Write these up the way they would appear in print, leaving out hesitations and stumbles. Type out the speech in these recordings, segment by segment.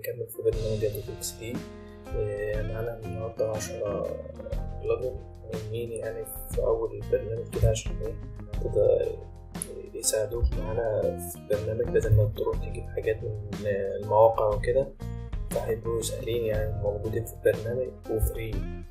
بنكمل في برنامج ادوبي XD. معانا النهاردة 10 بلجن مهمين يعني في أول برنامج كده عشان يساعدوك معانا في البرنامج بدل ما تروح تجيب حاجات من المواقع وكده، فهيبقوا سهلين يعني موجودين في البرنامج وفري.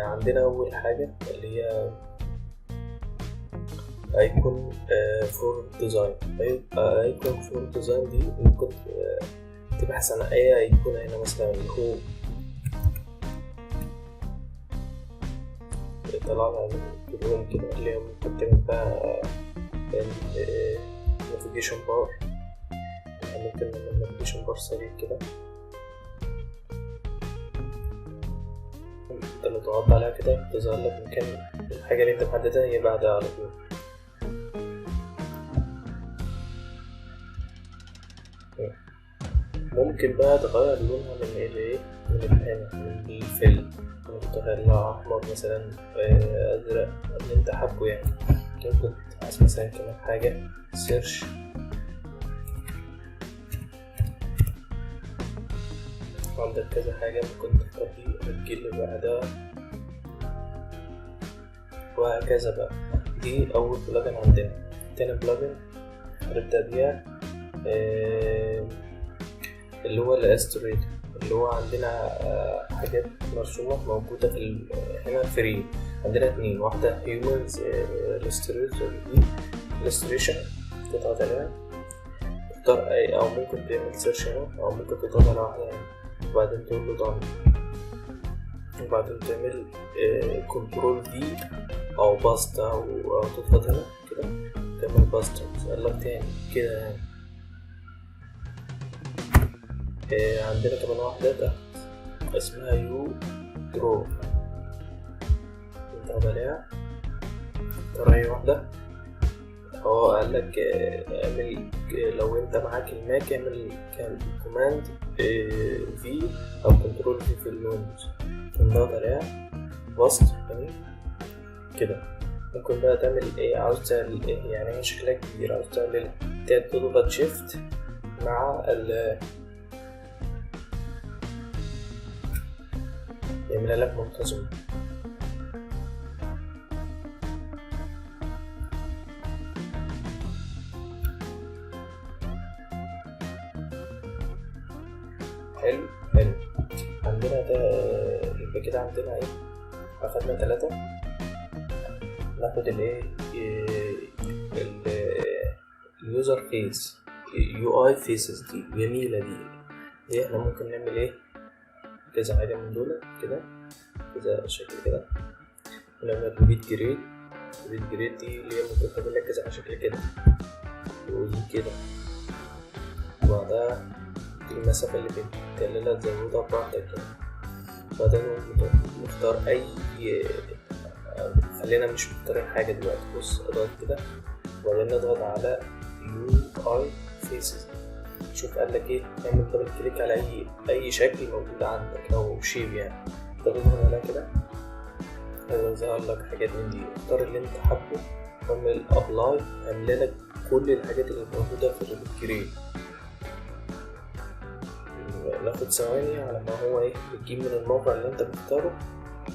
عندنا أول حاجة اللي هي ايكون فور ديزاين. ايكون فور ديزاين دي ممكن تبحث عن اي ايقونة هنا، مثلا هو طلع لها كلهم كده اللي ممكن تعمل بقى النافيجيشن بار. ممكن نعمل النافيجيشن بار سريع كده، انت اللي تضغط عليها كده تظهر لك مكان الحاجة اللي انت محددها هي بعدها على طول. ممكن بقى تغير لونها من ايه، من الفيل، ممكن تغيرها احمر مثلا، ازرق اللي انت حابه يعني. ممكن تبحث مثلا كمان حاجة سيرش، عندك كذا حاجة ممكن تختار دي وتجيلي بعدها وهكذا بقى. دي أول بلجن عندنا. تاني بلجن هنبدأ بيها اللي هو الإلستريتور، اللي هو عندنا حاجات مرسومة موجودة في هنا فري. عندنا اتنين، واحدة هيومنز إلستريتور دي إلستريشن، تضغط عليها تختار أي، أو ممكن تعمل سيرش هنا، أو ممكن تضغط على واحدة هنا وبعدين تقول له ضم، وبعدين تعمل كنترول في أو باست، أو تضغط هنا كده تعمل باست تقلب تاني كده يعني. عندنا كمان واحدة تحت اسمها يو درو، نضغط عليها ترى هي واحدة. هو قالك اعمل، لو انت معاك الماك اعمل كوماند في او كنترول في الويندوز، نضغط عليها باست كده. ممكن بقى تعمل ايه، عاوز تعمل ايه يعني، هي شكلها كبير، عاوز تعمل تضغط شيفت مع يعملها لك منتظم. حلو. عندنا ده يبقى كده عندنا ايه، اخدنا 3. ناخد الايه اليوزر فيس، يو اي فيسز دي جميلة. دي احنا ممكن نعمل ايه كذا حاجة من دول كده كذا شكل كده، ونعمل ريبيت جريد. ريبيت جريد دي اللي هي ممكن تعمل لك كذا شكل كده ودي كده، وبعدها دي المسافة اللي بتقللها تزودها براحتك يعني. بعدين نختار أي، خلينا مش مختارين حاجة دلوقتي. بص اضغط كده وبعدين نضغط على يو اي فيسز. شوف قالك ايه، اعمل دبل كليك على اي شكل موجود عندك او شيب يعني، تضغط عليها كده هيظهر لك حاجات من دي. اختار اللي انت حابه واعمل ابلاي، اعمل لك كل الحاجات اللي موجودة في الريبيت جريد. ناخد ثواني على ما هو ايه بتجيب من الموقع اللي انت بتختاره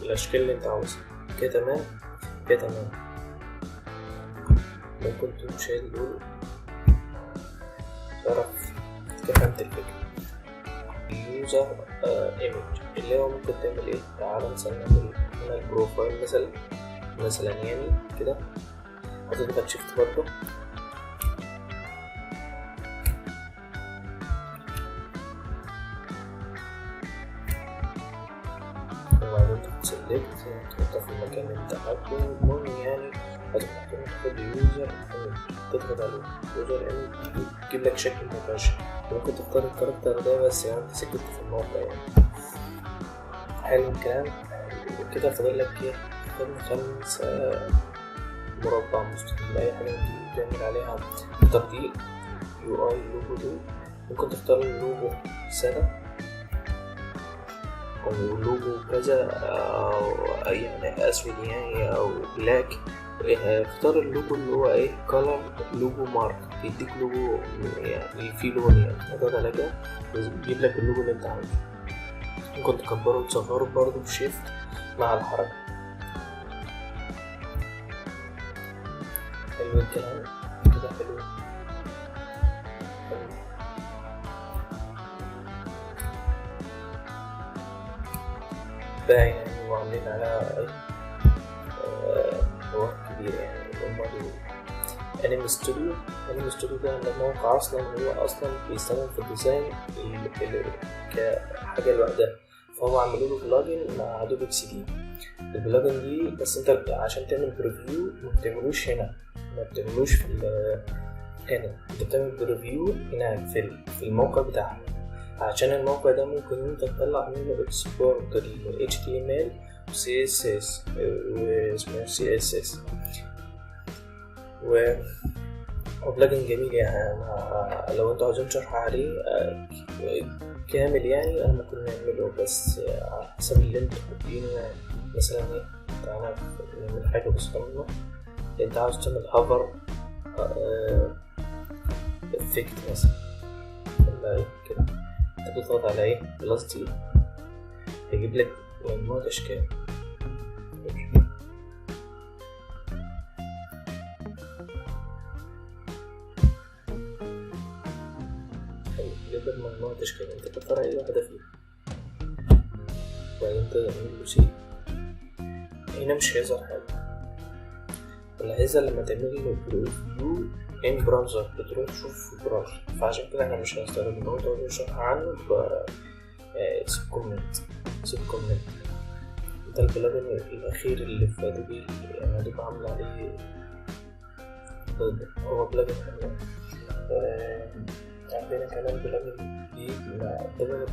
الاشكال اللي انت عاوزها. كده تمام كده تمام. ممكن تقوم شايل دول، تعرف فهمت الفكرة. اليوزر ايمج اللي هو ممكن تعمل ايه، تعالى مثلا نعمل هنا البروفايل مثلا يعني كده، هتضغط شيفت برضه وبعدين تسلكت تحطها في المكان اللي انت حابه. المهم يعني هتاخد اليوزر ايمج، تضغط عليه يوزر ايمج تجيب لك شكل مباشر. ممكن تختار الكاركتر ده بس يعني انت سكت في الموقع يعني. حلو الكلام كده. فاضل لك ايه، فاضل 5 مربع مستطيل. اي حاجة ممكن تعمل عليها تطبيق يو اي لوجو دول. ممكن تختار اللوجو سادة او لوجو كذا، او يعني اسود يعني او بلاك، اختار اللوجو اللي هو ايه color لوجو مارك، بيديك لوجو يعني فيه لون، يعني تضغط على كده بيجيب لك اللوجو اللي انت عاوزه. ممكن تكبره وتصغره برضه بشيفت مع الحركة. حلو الكلام كده، حلو. بقى يعني وعاملين على ايه حوار كبير يعني. انيما ستوديو ده موقع اصلا هو اصلا بيستخدم في الديزاين كحاجه لوحدها، فهو عملوا له بلجن مع ادوبي xd. البلجن دي بس انت عشان تعمل بريفيو ما بتعملوش هنا، ما بتعملوش في هنا، انت بتعمل بريفيو هنا في الموقع بتاعها، عشان الموقع ده ممكن انت تطلع منه اكسبورت ال HTML و CSS واسمه CSS وبلجن جميل يعني. لو انتوا عاوزين شرح عليه كامل يعني انا ممكن نعمله، بس على حسب اللي انتوا حابينه. يعني مثلا ايه، تعالى نعمل حاجة بسيطة منه. انت عاوز تعمل هافر افكت مثلا ولا ايه كده، انت بتضغط على ايه بلس دي هيجيب لك مجموعة اشكال. هيجيب لك مجموعة اشكال، انت بتختار اي واحدة فيها وبعدين تعمل له سيف. هنا مش هيظهر حاجة، اللي هيظهر لما تعمل له بريفيو ان براوزر، بتروح تشوف في البراوزر. فعشان كده احنا مش هنستخدم الموضوع ده نشرح عنه سيب كومنت. ده البلجن الأخير اللي في ادوبي، يعني ادوبي عامل عليه هو بلجن حلو. عندنا كمان بلجن جديد مع بلجن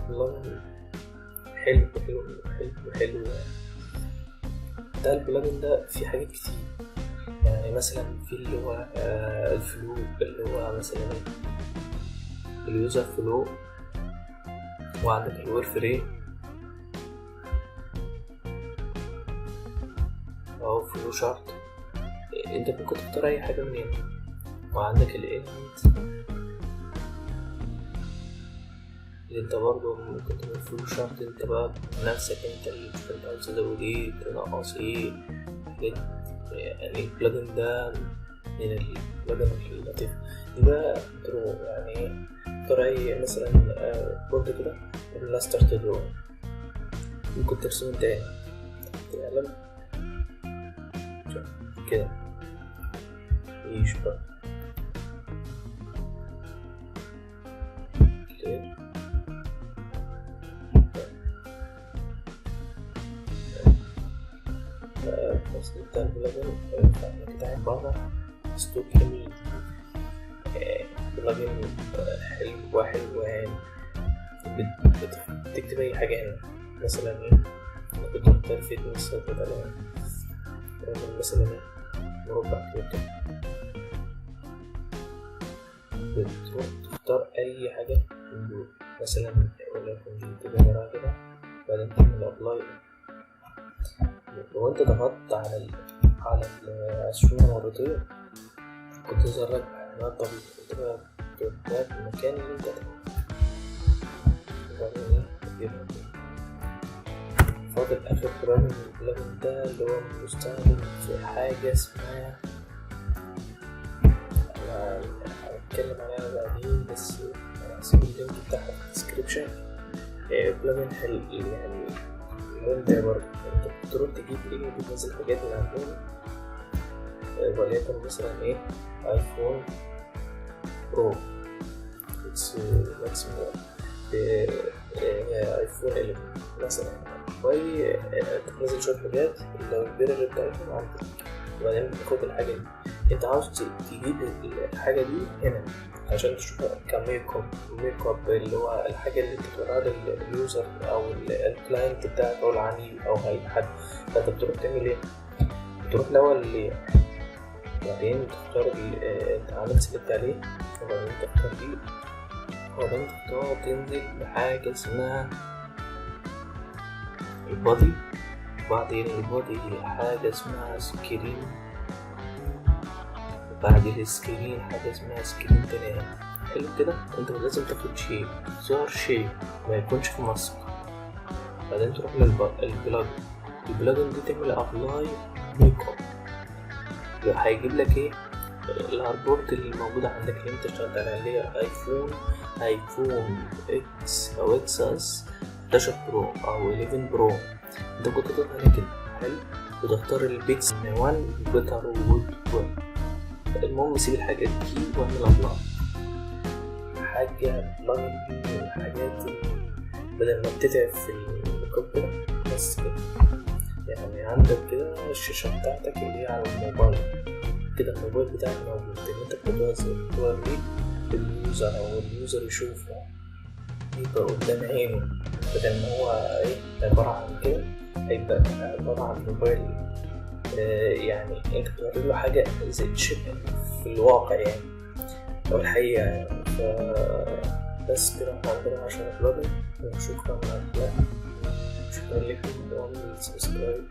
حلو. ده البلجن ده فيه حاجات كتير، يعني مثلا في اللي هو الفلو، اللي هو مثلا اليوزر فلو، وعندك الوير فري او فلو شارت، انت ممكن تختار اي حاجة من هنا. وعندك الاليمنت اللي انت برضه ممكن تعمل فلو شارت انت بقى بنفسك، انت اللي انت عاوز تزود ايه تنقص ايه يعني. البلجن ده من البلجن اللطيف دي بقى تروح يعني تختار اي مثلا بورد كده ولا ستارت درو، ممكن ترسم انت تعلم كده يشبه كده. بس انت البلجن كده بره ستوك جميل، بلجن حلو يعني. بتكتب اي حاجة هنا مثلا ايه، بتختار فيتنس مثلا مربع كده، بتروح تختار اي حاجة من دول مثلا ولكن جيت كده بعدين تعمل ابلاي. لو انت ضغطت على الأسهم مرتين كنت تظهر لك بيانات طبيعية، تبقى في المكان اللي انت فاضل آخر برنامج من البلجن ده اللي هو مستخدم في حاجة اسمها، أنا هتكلم عليها بعدين بس هسيب اللينك بتاعها في الديسكريبشن. بلجن حلو يعني ممتع برضه، انت بتروح تجيب ايه بتنزل حاجات من عندهم، وليكن مثلا ايه ايفون برو اكس ايفون 11 مثلا، وهي تنزل شوية حاجات لو البيرر بتاعتهم عندك، وبعدين بتاخد الحاجة دي. انت عاوز تجيب الحاجة دي هنا عشان تشوفها كميك اب اللي هو الحاجة اللي بتوريها لليوزر او الكلاينت بتاعك او العميل او اي حد. فانت بتروح تعمل ايه؟ بتروح الاول بعدين تختار انت عملت سيلكت عليه، وبعدين تختار دي، وبعدين تختار تنزل بحاجة اسمها البادي، وبعدين البادي حاجة اسمها سكرين بعد السكرين حاجة اسمها سكرين تانية. حلو كده. انت لازم تاخد شيء، ظهر شيء ما يكونش في ماسك. بعدين تروح للبلجن. البلجن دي تعمل ابلاي ميك اب، هيجيب لك ايه الهاربورد اللي موجودة عندك اللي انت اشتغلت عليها، اللي هي ايفون اكس او اكس اس 11 برو او 11 برو. انت كنت تضغط عليه كده. حلو. وتختار البيكس 1 بيتر وود. المهم سيب الحاجات دي واعمل ابلاي. حاجة بلجن دي من الحاجات بدل ما بتتعب في الميك اب كده بس كده. يعني عندك كده الشاشة بتاعتك اللي هي على الموبايل كده، الموبايل بتاعك موجود اللي انت بتوريه لليوزر او اليوزر يشوفه يبقى قدام عينه، بدل ما هو ايه عبارة عن كده هيبقى عبارة عن موبايل. يعني انت بتوري له حاجة زي شبه في الواقع يعني او الحقيقة يعني. بس كده احنا عندنا 10 بلجن. شكرا لكم، واعمل سبسكرايب.